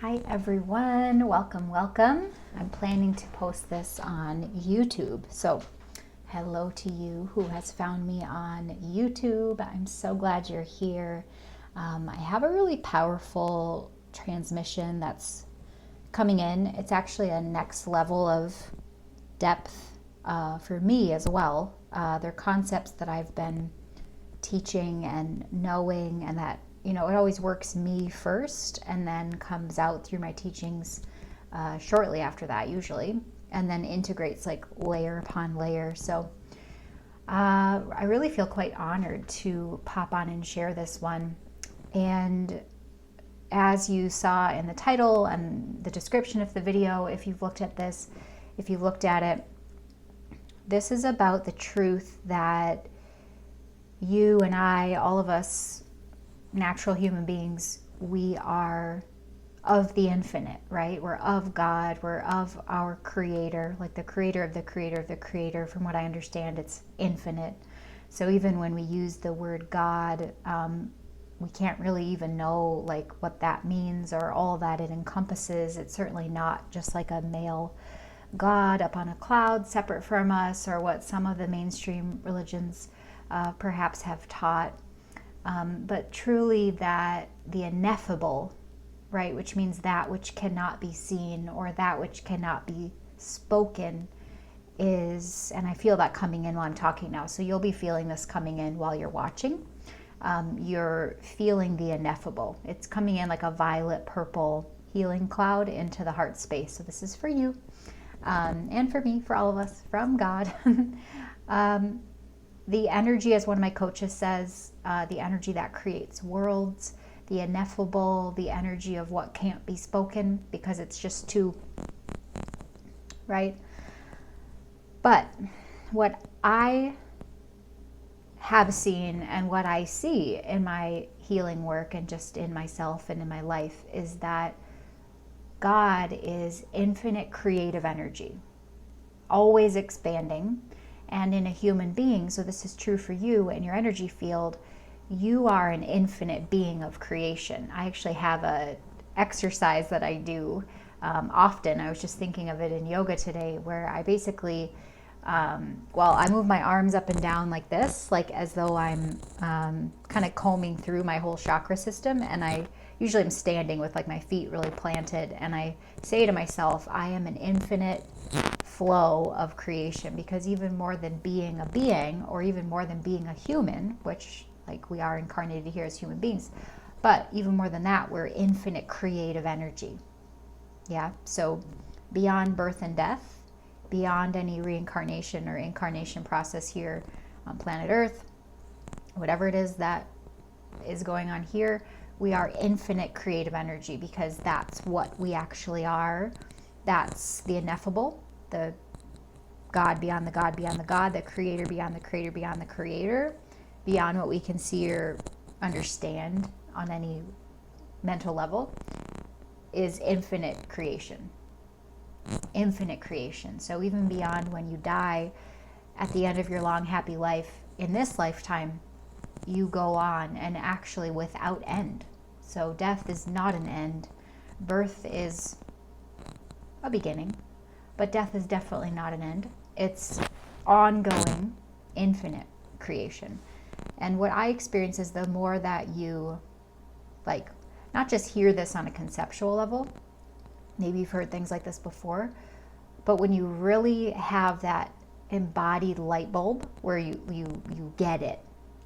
Hi everyone, welcome. I'm planning to post this on YouTube. So hello to you who has found me on YouTube. I'm so glad you're here. I have a really powerful transmission that's coming in. It's actually a next level of depth for me as well. They're concepts that I've been teaching and knowing, and that it always works me first and then comes out through my teachings shortly after that usually, and then integrates like layer upon layer. So I really feel quite honored to pop on and share this one. And as you saw in the title and the description of the video, if you've looked at this, if you've looked at it, this is about the truth that you and I, all of us natural human beings, we are of the infinite, right? We're of God, we're of our creator, like the creator of the creator of the creator. From what I understand, it's infinite. So even when we use the word God, we can't really even know like what that means or all that it encompasses. It's certainly not just like a male God up on a cloud separate from us, or what some of the mainstream religions perhaps have taught. But truly that the ineffable, right, which means that which cannot be seen or that which cannot be spoken, is, and I feel that coming in while I'm talking now, so you'll be feeling this coming in while you're watching. You're feeling the ineffable. It's coming in like a violet purple healing cloud into the heart space. So this is for you, and for me, for all of us, from God. The energy, as one of my coaches says, the energy that creates worlds, the ineffable, the energy of what can't be spoken because it's just too, right? But what I have seen and what I see in my healing work and just in myself and in my life is that God is infinite creative energy, always expanding. And in a human being, so this is true for you and your energy field, you are an infinite being of creation. I actually have a exercise that I do often. I was just thinking of it in yoga today, where I basically, I move my arms up and down like this, like as though I'm kind of combing through my whole chakra system. And I usually am standing with like my feet really planted, and I say to myself, I am an infinite flow of creation, because even more than being a being, or even more than being a human, which like we are incarnated here as human beings, but even more than that, we're infinite creative energy. Yeah, so beyond birth and death, beyond any reincarnation or incarnation process here on planet Earth, whatever it is that is going on here, we are infinite creative energy, because that's what we actually are. That's the ineffable, the God beyond the God beyond the God, the creator beyond the creator beyond the creator, beyond what we can see or understand on any mental level, is infinite creation. Infinite creation. So even beyond when you die, at the end of your long, happy life, in this lifetime, you go on, and actually without end. So death is not an end. Birth is a beginning, but death is definitely not an end. It's ongoing, infinite creation. And what I experience is the more that you, like, not just hear this on a conceptual level, maybe you've heard things like this before, but when you really have that embodied light bulb where you get it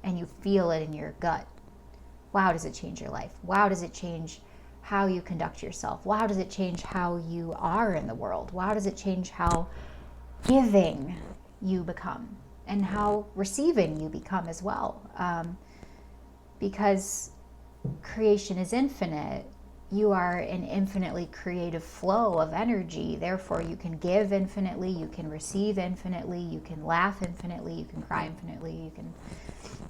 and you feel it in your gut, wow, does it change your life? Wow, does it change how you conduct yourself? Wow, does it change how you are in the world? Wow, does it change how giving you become and how receiving you become as well? Because creation is infinite. You are an infinitely creative flow of energy. Therefore, you can give infinitely, you can receive infinitely, you can laugh infinitely, you can cry infinitely,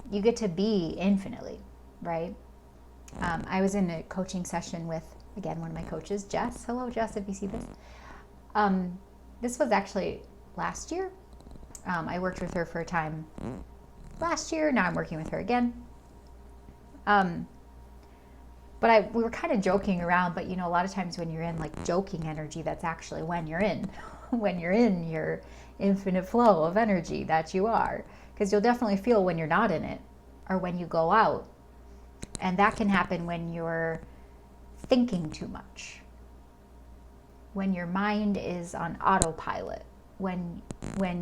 you get to be infinitely, right? I was in a coaching session with, again, one of my coaches, Jess. Hello, Jess, if you see this. This was actually last year. I worked with her for a time last year. Now I'm working with her again. But we were kind of joking around, but a lot of times when you're in like joking energy, that's actually when you're in, when you're in your infinite flow of energy that you are. Because you'll definitely feel when you're not in it or when you go out. And that can happen when you're thinking too much, when your mind is on autopilot, when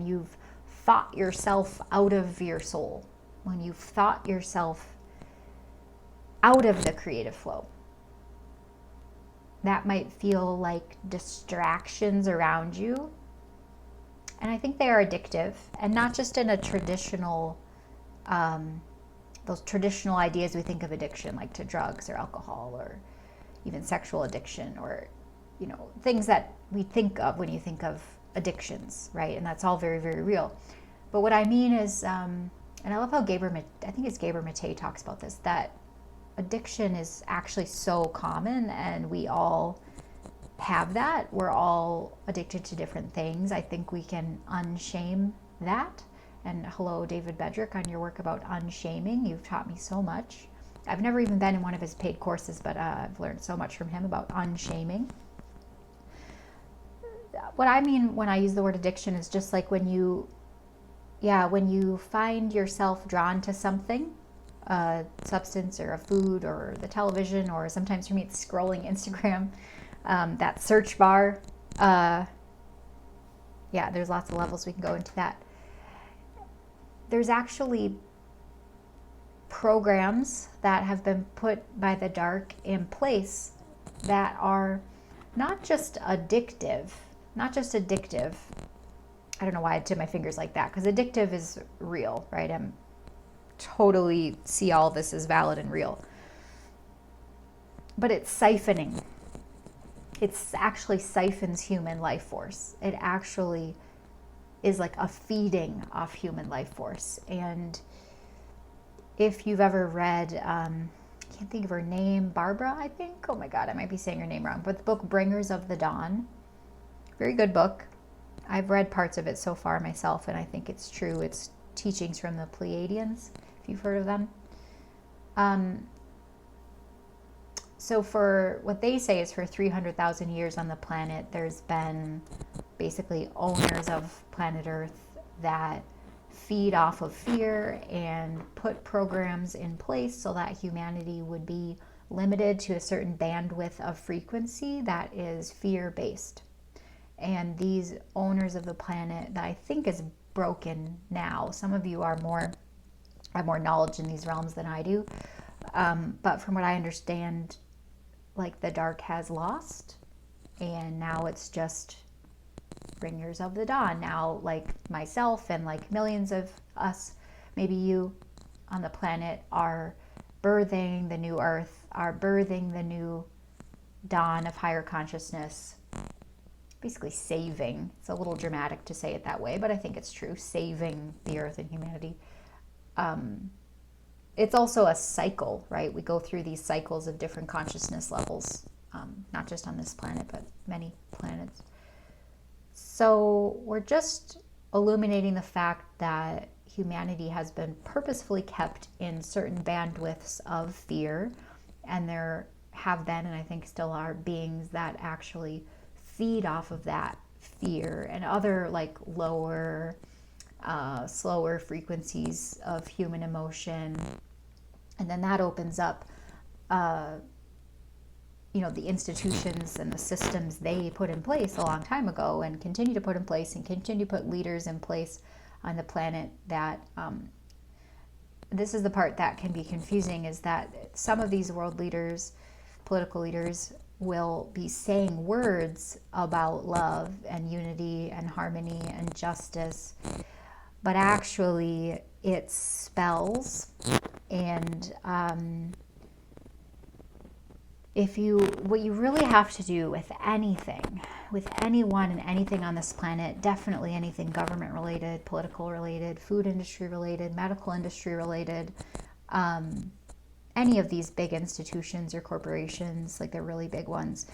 you've thought yourself out of your soul, when you've thought yourself out of the creative flow. That might feel like distractions around you. And I think they are addictive, and not just in a traditional, those traditional ideas we think of addiction, like to drugs or alcohol or even sexual addiction, or, things that we think of when you think of addictions, right? And that's all very, very real. But what I mean is, and I love how I think it's Gabor Mate talks about this, that addiction is actually so common, and we all have that. We're all addicted to different things. I think we can unshame that. And hello, David Bedrick, on your work about unshaming. You've taught me so much. I've never even been in one of his paid courses, but I've learned so much from him about unshaming. What I mean when I use the word addiction is just like when you find yourself drawn to something, a substance or a food or the television, or sometimes for me it's scrolling Instagram, that search bar. There's lots of levels we can go into that. There's actually programs that have been put by the dark in place that are not just addictive. I don't know why I did my fingers like that, because addictive is real, right? I'm totally see all this as valid and real. But it's siphoning. It actually siphons human life force. It actually is like a feeding off human life force. And if you've ever read, I can't think of her name, Barbara, I think. Oh my God, I might be saying her name wrong. But the book Bringers of the Dawn, very good book. I've read parts of it so far myself, and I think it's true. It's teachings from the Pleiadians, if you've heard of them. So for what they say is for 300,000 years on the planet, there's been basically owners of planet Earth that feed off of fear and put programs in place so that humanity would be limited to a certain bandwidth of frequency that is fear-based. And these owners of the planet that I think is broken now, some of you have more knowledge in these realms than I do, but from what I understand, like the dark has lost, and now it's just bringers of the dawn. Now, like myself and like millions of us, maybe you on the planet, are birthing the new earth, are birthing the new dawn of higher consciousness, basically saving. It's a little dramatic to say it that way, but I think it's true, saving the earth and humanity. It's also a cycle, right? We go through these cycles of different consciousness levels, not just on this planet, but many planets. So we're just illuminating the fact that humanity has been purposefully kept in certain bandwidths of fear, and there have been, and I think still are, beings that actually feed off of that fear and other like lower, slower frequencies of human emotion. And then that opens up, the institutions and the systems they put in place a long time ago and continue to put in place and continue to put leaders in place on the planet that, this is the part that can be confusing, is that some of these world leaders, political leaders, will be saying words about love and unity and harmony and justice, but actually it's spells. And what you really have to do with anything, with anyone and anything on this planet, definitely anything government related, political related, food industry related, medical industry related, any of these big institutions or corporations, like the really big ones,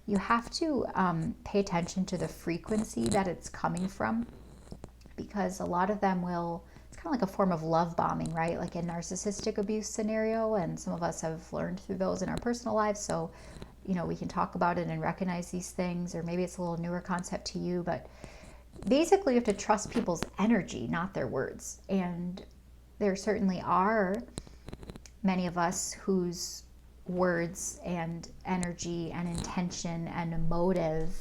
you have to pay attention to the frequency that it's coming from, because a lot of them will, it's kind kind of like a form of love bombing, right? Like a narcissistic abuse scenario. And some of us have learned through those in our personal lives. So, you know, we can talk about it and recognize these things, or maybe it's a little newer concept to you, but basically you have to trust people's energy, not their words. And there certainly are many of us whose words and energy and intention and motive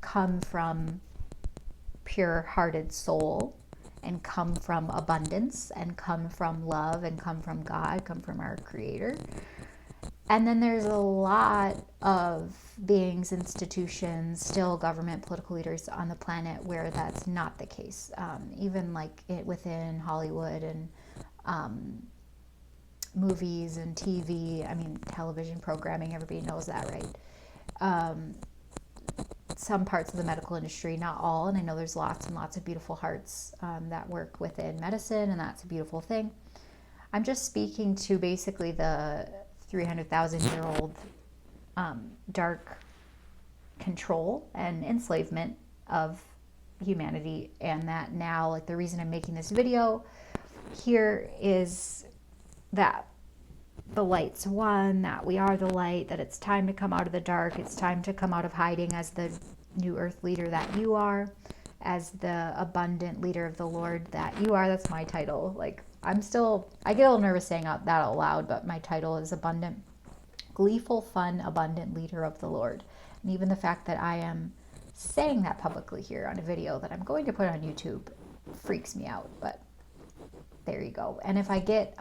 come from pure-hearted soul, and come from abundance, and come from love, and come from God, come from our Creator. And then there's a lot of beings, institutions, still government, political leaders on the planet where that's not the case. Even like within Hollywood and movies and TV, I mean, television programming, everybody knows that, right? Some parts of the medical industry, not all, and I know there's lots and lots of beautiful hearts that work within medicine, and that's a beautiful thing. I'm just speaking to basically the 300,000-year-old dark control and enslavement of humanity, and that now, like, the reason I'm making this video here is that the light's won, that we are the light, that it's time to come out of the dark, it's time to come out of hiding as the new earth leader that you are, as the abundant leader of the Lord that you are. That's my title. Like, I get a little nervous saying that out loud, but my title is abundant, gleeful, fun, abundant leader of the Lord. And even the fact that I am saying that publicly here on a video that I'm going to put on YouTube freaks me out, but there you go. And if I get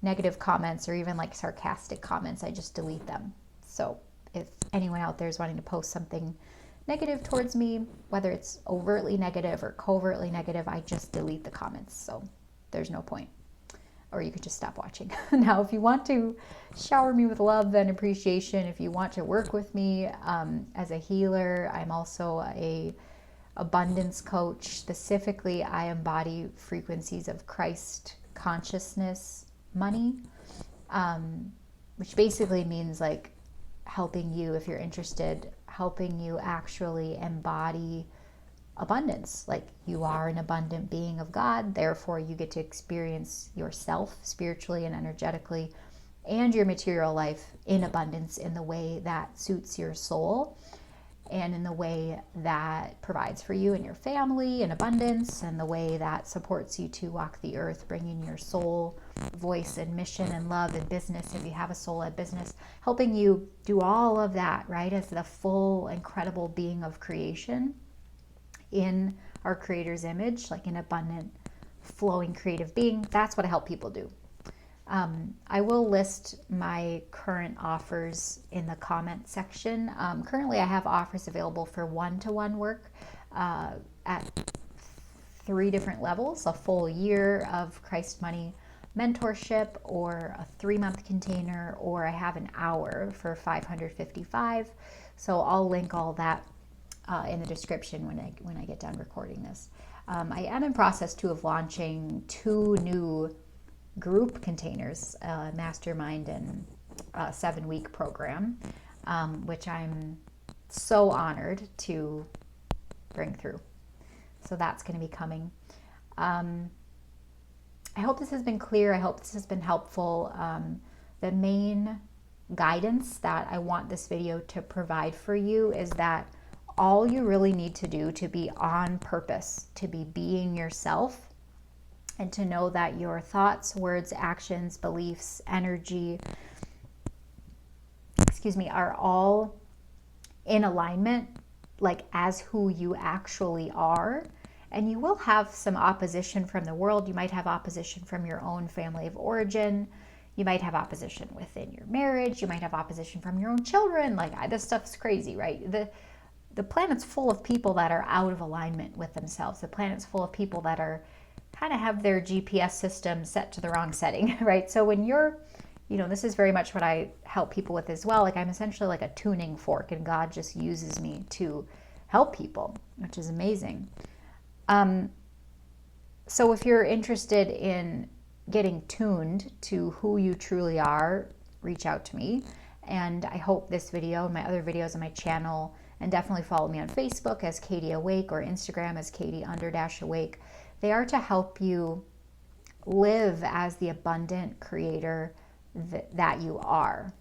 negative comments or even like sarcastic comments, I just delete them. So if anyone out there is wanting to post something negative towards me, whether it's overtly negative or covertly negative, I just delete the comments. So there's no point. Or you could just stop watching. Now, if you want to shower me with love and appreciation, if you want to work with me as a healer, I'm also a abundance coach. Specifically, I embody frequencies of Christ consciousness money, which basically means like helping you, if you're interested, helping you actually embody abundance. Like, you are an abundant being of God, therefore you get to experience yourself spiritually and energetically and your material life in abundance in the way that suits your soul and in the way that provides for you and your family in abundance, and the way that supports you to walk the earth, bringing your soul voice and mission and love and business, if you have a soul-led business, helping you do all of that, right, as the full, incredible being of creation in our Creator's image, like an abundant, flowing, creative being. That's what I help people do. I will list my current offers in the comment section. Currently, I have offers available for one-to-one work at 3 different levels: a full year of Christ Money mentorship, or a 3-month container, or I have an hour for $555. So I'll link all that in the description when I get done recording this. I am in process too of launching 2 new group containers, mastermind and 7-week program, which I'm so honored to bring through. So that's going to be coming. I hope this has been clear. I hope this has been helpful. The main guidance that I want this video to provide for you is that all you really need to do to be on purpose, to be being yourself, and to know that your thoughts, words, actions, beliefs, energy, are all in alignment, like as who you actually are. And you will have some opposition from the world. You might have opposition from your own family of origin. You might have opposition within your marriage. You might have opposition from your own children. Like, this stuff's crazy, right? The planet's full of people that are out of alignment with themselves. The planet's full of people that are kind of have their GPS system set to the wrong setting, right? So when you're, this is very much what I help people with as well. Like, I'm essentially like a tuning fork, and God just uses me to help people, which is amazing. So if you're interested in getting tuned to who you truly are, reach out to me. And I hope this video and my other videos on my channel, and definitely follow me on Facebook as Katie Awake, or Instagram as Katie_Awake. They are to help you live as the abundant creator that you are.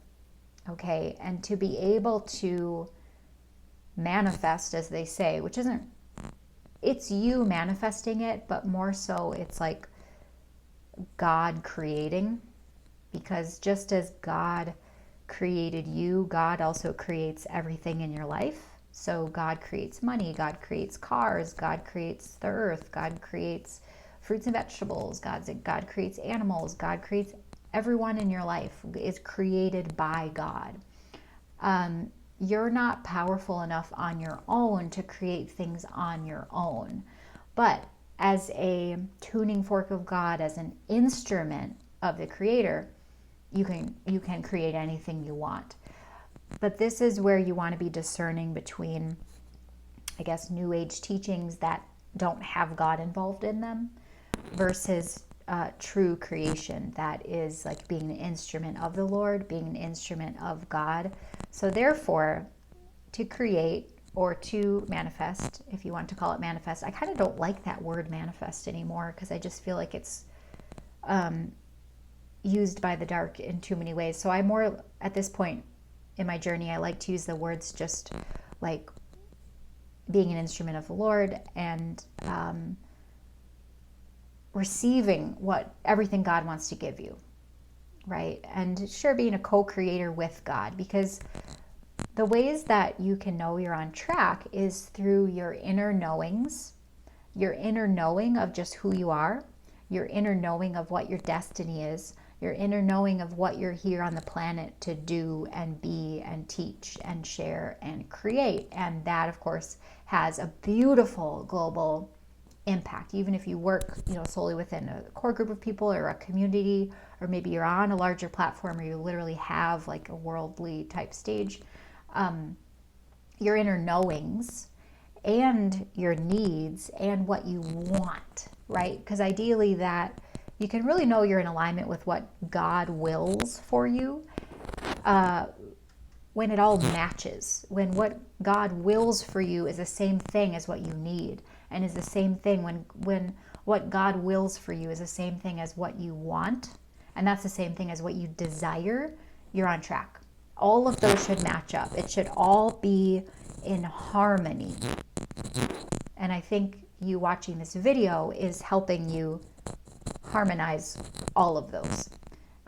Okay, and to be able to manifest, as they say, which isn't, it's you manifesting it, but more so it's like God creating, because just as God created you, God also creates everything in your life. So God creates money, God creates cars, God creates the earth, God creates fruits and vegetables, God creates animals, God creates everyone in your life is created by God. You're not powerful enough on your own to create things on your own. But as a tuning fork of God, as an instrument of the Creator, you can create anything you want. But this is where you want to be discerning between, I guess, New Age teachings that don't have God involved in them versus true creation that is like being an instrument of the Lord, being an instrument of God. So therefore, to create or to manifest, if you want to call it manifest, I kind of don't like that word manifest anymore because I just feel like it's used by the dark in too many ways. So I more, at this point in my journey, I like to use the words just like being an instrument of the Lord and receiving everything God wants to give you, right? And sure, being a co-creator with God, because the ways that you can know you're on track is through your inner knowings, your inner knowing of just who you are, your inner knowing of what your destiny is, your inner knowing of what you're here on the planet to do and be and teach and share and create. And that, of course, has a beautiful global impact. Even if you work, solely within a core group of people or a community, or maybe you're on a larger platform or you literally have like a worldly type stage, your inner knowings and your needs and what you want, right? Because ideally that you can really know you're in alignment with what God wills for you when it all matches, when what God wills for you is the same thing as what you need, and is the same thing when what God wills for you is the same thing as what you want, and that's the same thing as what you desire, you're on track. All of those should match up. It should all be in harmony. And I think you watching this video is helping you harmonize all of those.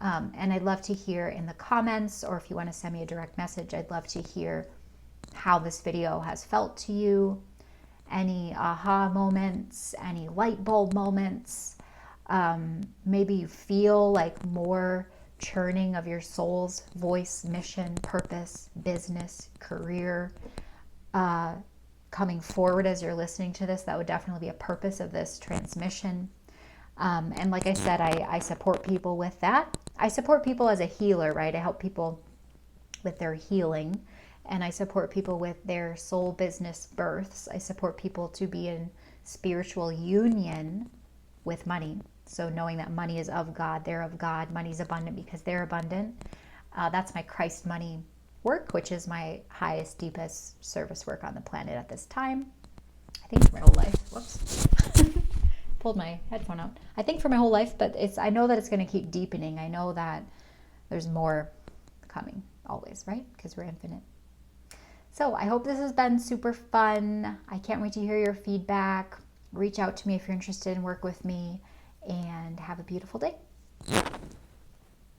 And I'd love to hear in the comments, or if you want to send me a direct message, I'd love to hear how this video has felt to you. Any aha moments, any light bulb moments. Maybe you feel like more churning of your soul's voice, mission, purpose, business, career coming forward as you're listening to this. That would definitely be a purpose of this transmission. And like I said, I support people with that. I support people as a healer, right? I help people with their healing, and I support people with their soul business births. I support people to be in spiritual union with money. So knowing that money is of God, they're of God, money's abundant because they're abundant. That's my Christ money work, which is my highest, deepest service work on the planet at this time. I think for my whole life. Whoops. Pulled my headphone out. I think for my whole life, but I know that it's going to keep deepening. I know that there's more coming always, right? Because we're infinite. So I hope this has been super fun. I can't wait to hear your feedback. Reach out to me if you're interested in work with me, and have a beautiful day.